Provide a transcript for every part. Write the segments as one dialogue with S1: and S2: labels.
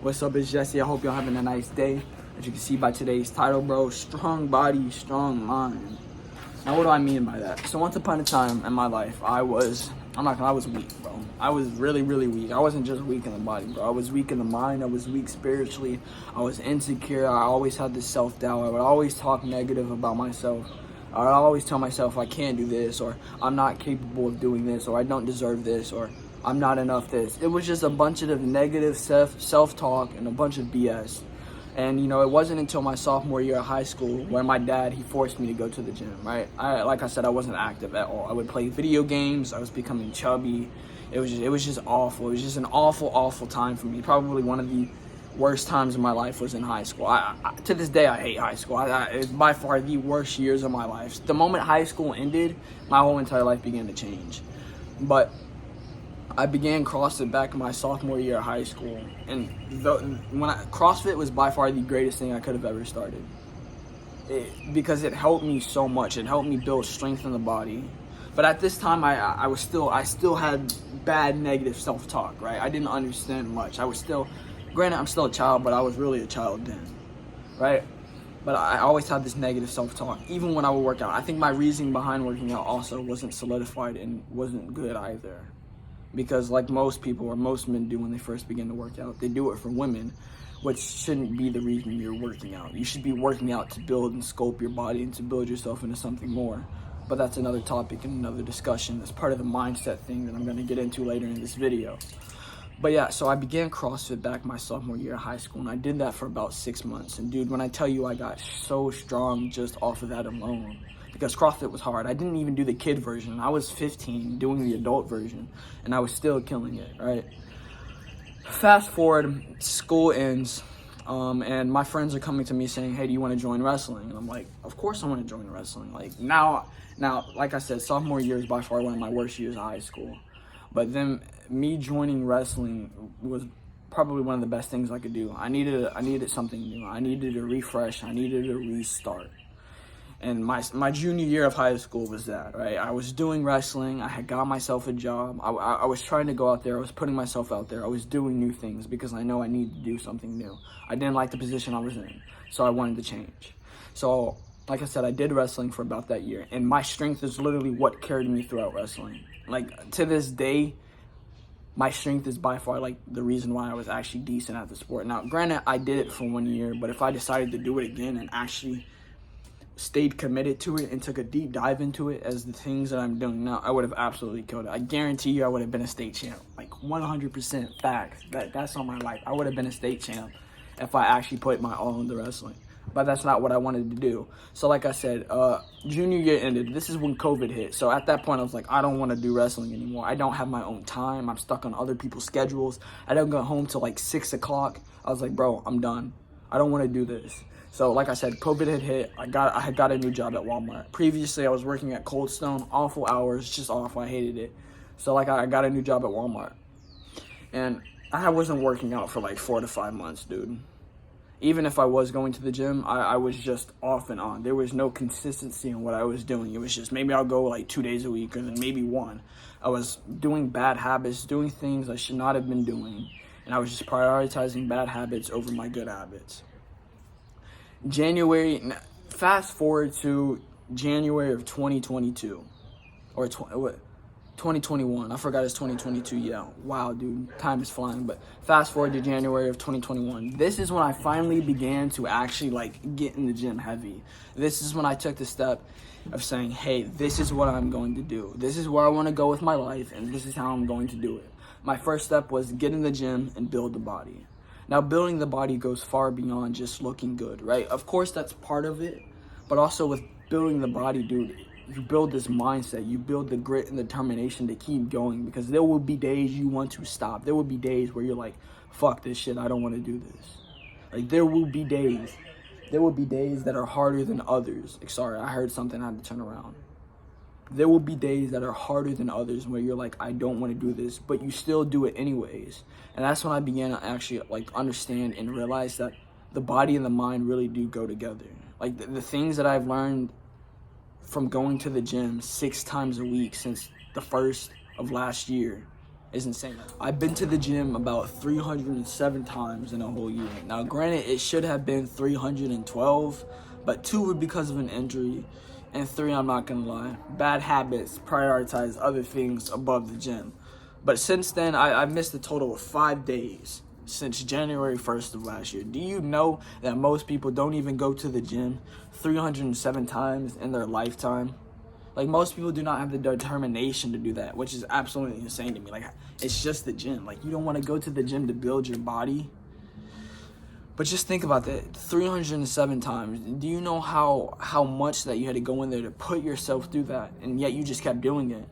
S1: What's up, it's Jesse. I hope y'all having a nice day. As you can see by today's title, bro, strong body, strong mind. Now, what do I mean by that? So once upon a time in my life, I was weak, bro. I was really, really weak. I wasn't just weak in the body, bro. I was weak in the mind. I was weak spiritually. I was insecure. I always had this self-doubt. I would always talk negative about myself. I would always tell myself I can't do this, or I'm not capable of doing this, or I don't deserve this, or I'm not enough this. It was just a bunch of negative self-talk and a bunch of BS. And, it wasn't until my sophomore year of high school where my dad, he forced me to go to the gym, right? Like I said, I wasn't active at all. I would play video games. I was becoming chubby. It was just awful. It was just an awful, awful time for me. Probably one of the worst times in my life was in high school. To this day, I hate high school. It's by far the worst years of my life. The moment high school ended, my whole entire life began to change. But I began CrossFit back in my sophomore year of high school, and CrossFit was by far the greatest thing I could have ever started, because it helped me so much. It helped me build strength in the body. But at this time, I still had bad negative self-talk, right? I didn't understand much. Granted, I'm still a child, but I was really a child then, right? But I always had this negative self-talk, even when I would work out. I think my reasoning behind working out also wasn't solidified and wasn't good either. Because like most people, or most men do when they first begin to work out, they do it for women, which shouldn't be the reason you're working out. You should be working out to build and sculpt your body and to build yourself into something more. But that's another topic and another discussion. That's part of the mindset thing that I'm going to get into later in this video. But yeah, so I began CrossFit back my sophomore year of high school, and I did that for about 6 months. And dude, when I tell you I got so strong just off of that alone, because CrossFit was hard. I didn't even do the kid version. I was 15 doing the adult version, and I was still killing it, right? Fast forward, school ends, and my friends are coming to me saying, hey, do you want to join wrestling? And I'm like, of course I want to join wrestling. Like now, like I said, sophomore year is by far one of my worst years of high school. But then me joining wrestling was probably one of the best things I could do. I needed something new. I needed a refresh. I needed a restart. And my junior year of high school was that, right? I was doing wrestling. I had got myself a job. I was trying to go out there. I was putting myself out there. I was doing new things because I know I needed to do something new. I didn't like the position I was in, so I wanted to change. So, like I said, I did wrestling for about that year. And my strength is literally what carried me throughout wrestling. Like, to this day, my strength is by far, like, the reason why I was actually decent at the sport. Now, granted, I did it for 1 year, but if I decided to do it again and actually stayed committed to it and took a deep dive into it as the things that I'm doing now, I would have absolutely killed it. I guarantee you I would have been a state champ. Like 100% facts. That's on my life. I would have been a state champ if I actually put my all into wrestling. But that's not what I wanted to do. So like I said, junior year ended. This is when COVID hit. So at that point I was like, I don't want to do wrestling anymore. I don't have my own time. I'm stuck on other people's schedules. I don't go home till like 6 o'clock. I was like, bro, I'm done. I don't want to do this. So like I said, COVID had hit. I had got a new job at Walmart. Previously, I was working at Cold Stone. Awful hours, just awful. I hated it. So like I got a new job at Walmart. And I wasn't working out for like 4 to 5 months, dude. Even if I was going to the gym, I was just off and on. There was no consistency in what I was doing. It was just maybe I'll go like 2 days a week or then maybe one. I was doing bad habits, doing things I should not have been doing. And I was just prioritizing bad habits over my good habits. Fast forward to January of 2022, or 2021. I forgot it's 2022. Yeah, wow, dude, time is flying. But fast forward to January of 2021. This is when I finally began to actually like get in the gym heavy. This is when I took the step of saying, hey, this is what I'm going to do. This is where I want to go with my life, and this is how I'm going to do it. My first step was get in the gym and build the body. Now, building the body goes far beyond just looking good, right? Of course, that's part of it, but also with building the body, dude, you build this mindset. You build the grit and determination to keep going, because there will be days you want to stop. There will be days where you're like, fuck this shit, I don't want to do this. Like, there will be days that are harder than others. Sorry, I heard something, I had to turn around. There will be days that are harder than others where you're like, I don't want to do this, but you still do it anyways. And that's when I began to actually like understand and realize that the body and the mind really do go together. Like the things that I've learned from going to the gym 6 times a week since the first of last year is insane. I've been to the gym about 307 times in a whole year. Now, granted, it should have been 312, but 2 were because of an injury, and 3, I'm not gonna lie, bad habits prioritize other things above the gym. But since then, I've missed a total of 5 days since January 1st of last year. Do you know that most people don't even go to the gym 307 times in their lifetime? Like, most people do not have the determination to do that, which is absolutely insane to me. Like, it's just the gym. Like, you don't want to go to the gym to build your body. But just think about that, 307 times. Do you know how much that you had to go in there to put yourself through that, and yet you just kept doing it?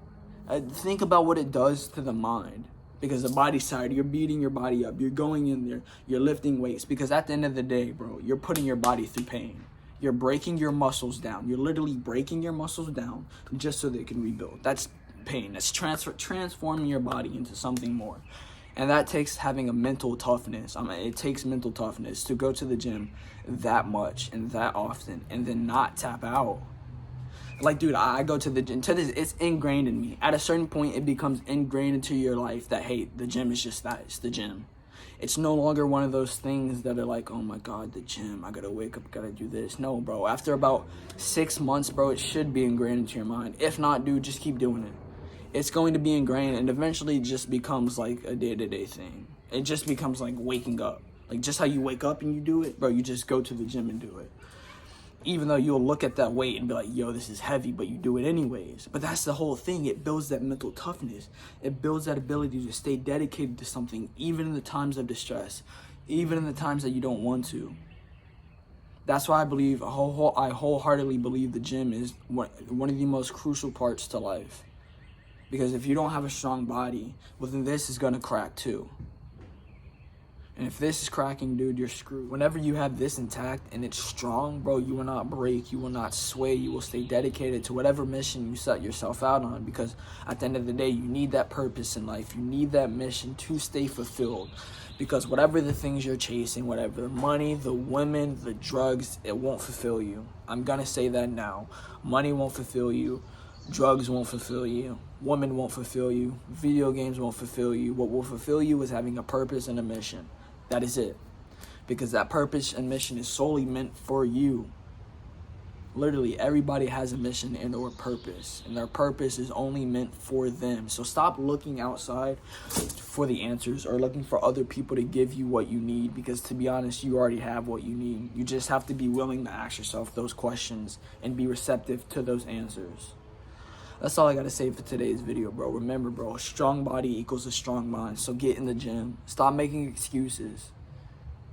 S1: Think about what it does to the mind. Because the body's tired, you're beating your body up, you're going in there, you're lifting weights. Because at the end of the day, bro, you're putting your body through pain. You're breaking your muscles down. You're literally breaking your muscles down just so they can rebuild. That's pain. That's transforming your body into something more. And that takes having a mental toughness. It takes mental toughness to go to the gym that much and that often and then not tap out. Like, dude, I go to the gym. To this, it's ingrained in me. At a certain point, it becomes ingrained into your life that, hey, the gym is just that. It's the gym. It's no longer one of those things that are like, oh my God, the gym, I gotta wake up, gotta do this. No, bro, after about 6 months, bro, it should be ingrained into your mind. If not, dude, just keep doing it. It's going to be ingrained, and eventually it just becomes like a day-to-day thing. It just becomes like waking up. Like, just how you wake up and you do it, bro, you just go to the gym and do it. Even though you'll look at that weight and be like, yo, this is heavy, but you do it anyways. But that's the whole thing. It builds that mental toughness. It builds that ability to stay dedicated to something, even in the times of distress, even in the times that you don't want to. That's why I believe, I wholeheartedly believe the gym is one of the most crucial parts to life. Because if you don't have a strong body, well, then this is going to crack too. And if this is cracking, dude, you're screwed. Whenever you have this intact and it's strong, bro, you will not break, you will not sway, you will stay dedicated to whatever mission you set yourself out on. Because at the end of the day, you need that purpose in life. You need that mission to stay fulfilled. Because whatever the things you're chasing, whatever the money, the women, the drugs, it won't fulfill you. I'm gonna say that now. Money won't fulfill you. Drugs won't fulfill you. Women won't fulfill you. Video games won't fulfill you. What will fulfill you is having a purpose and a mission. That is it. Because that purpose and mission is solely meant for you. Literally, everybody has a mission and or purpose. And their purpose is only meant for them. So stop looking outside for the answers or looking for other people to give you what you need. Because to be honest, you already have what you need. You just have to be willing to ask yourself those questions and be receptive to those answers. That's all I gotta say for today's video, bro. Remember, bro, a strong body equals a strong mind. So get in the gym. Stop making excuses.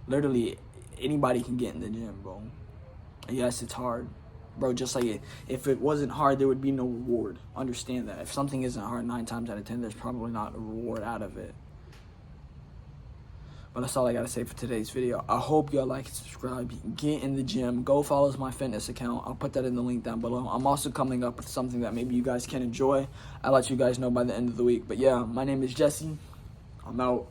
S1: Literally, anybody can get in the gym, bro. Yes, it's hard. Bro, just like if it wasn't hard, there would be no reward. Understand that. If something isn't hard 9 times out of 10, there's probably not a reward out of it. But that's all I gotta say for today's video. I hope y'all like and subscribe. Get in the gym. Go follow my fitness account. I'll put that in the link down below. I'm also coming up with something that maybe you guys can enjoy. I'll let you guys know by the end of the week. But yeah, my name is Jesse. I'm out.